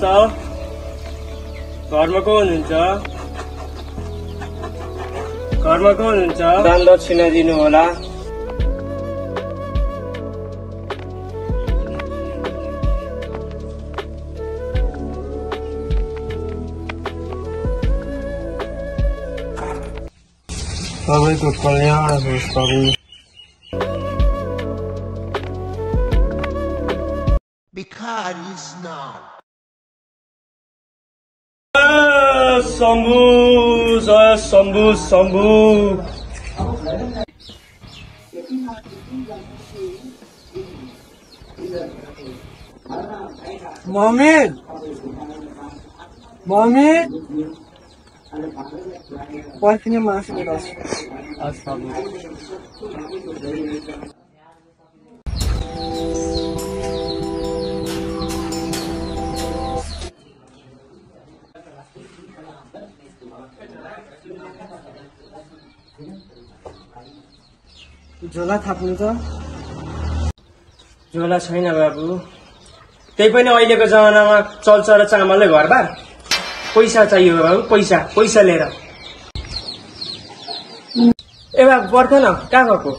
त घरमा को हुनुहुन्छ? घरमा को हुनुहुन्छ? दान दक्षिणा दिनु होला। सबैको कल्याण होस् प्रभु। शम्भु जय शम्भु शम्भु। मम्मी मम्मी पर्खिने मासु झोला थाप्नु त? झोला छैन बाबु। त्यही पनि अहिलेको जमानामा चल्छ र चामलले घरबार। पैसा चाहियो बाबु, पैसा पैसा लिएर। ए बाबु पर्दैन, कहाँ गएको?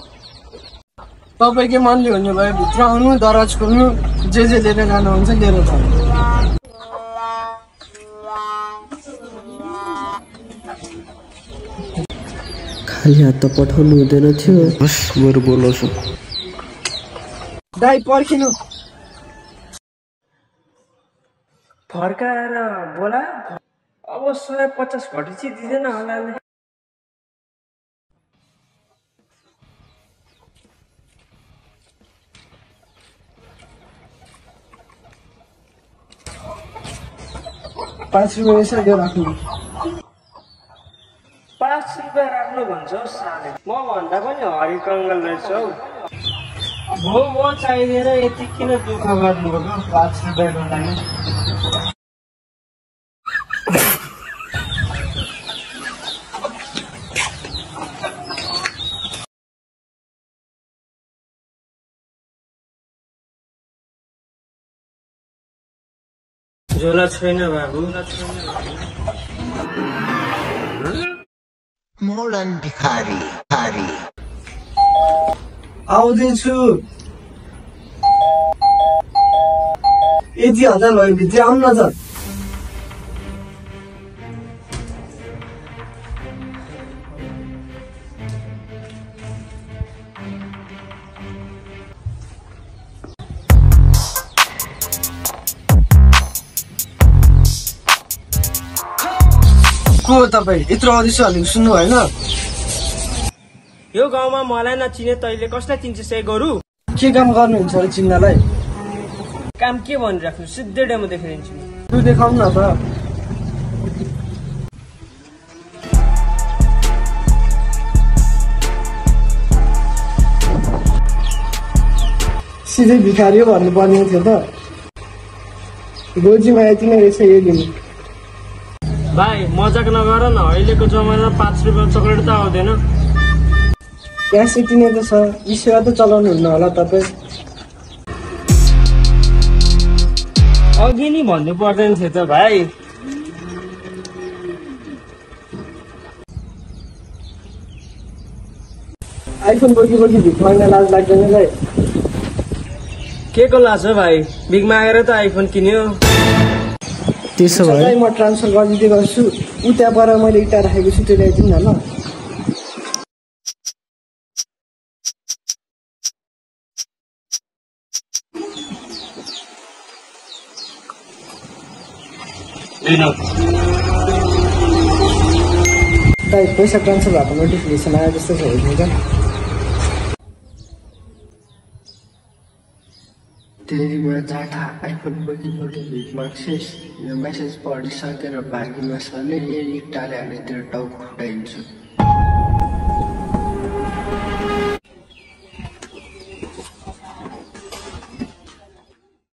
तपाईँकै मनले हुने भयो, भित्र आउनु, दराज खोल्नु, जे लिएर जानुहुन्छ लिएर जानु। खाली हात त पठाउनु हुँदैन थियो। बस बरु बोलाउँछु। दाइ पर्खिनु। फर्काएर बोला। अब 150 घटी चाहिँ दिँदैन होला। ₹5 यसो दिएर राख्नु। 5 रुपियाँ राख्नु भन्छ साले। म भन्दा पनि हरिकङ्गल रहेछ हौ। म चाहिँदैन यति किन दुःख गर्नुभएको? 5 रुपियाँको लागि। झोला छैन बाबु। मोलन भिखारी आउँदैछु। यति हजार भयो, भित्र आउनु न त। को हो तपाईँ? यत्रो अदिसो हालेको सुन्नु भएन? यो गाउँमा मलाई नचिने तैले कसलाई चिन्छ? सही गरु। के काम गर्नुहुन्छ अरे चिन्नलाई? काम के भनिराख्नु? सिधै डेमो देखाइदिन्छु। तु देखाउनु न त। सिधै भिखारी हो भन्नु पर्ने थियो त। गोजीमा यति नै रहेछ यो दिन। भाइ मजाक नगर न। अहिलेको जमानामा 5 रुपियाँ चक्लेट त आउँदैन। क्यास यति नै त छ। यी सेवा त चलाउनु हुन्न होला तपाईँ? अघि नि भन्नु पर्दैन थियो त भाइ। आइफोन बोकी भिख माग्न लाज लाग्दैन भाइ? के को लाज हो भाइ? भिख मागेर त आइफोन किन्यो। त्यसो भए म ट्रान्सफर गरिदिँदै गर्छु। उता पर मैले इँटा राखेको छु, त्यो ल्याइदिनु न ल। दाइ पैसा ट्रान्सफर भएको नोटिफिकेसन आयो जस्तो छ, हेर्नु त। डेलीबाट जाँदा आइफोन बोकी भिख माग्छेस। यो मेसेज पढिसकेर भागी मसाले इँटाले हालेर टाउको फुटाइदिन्छु।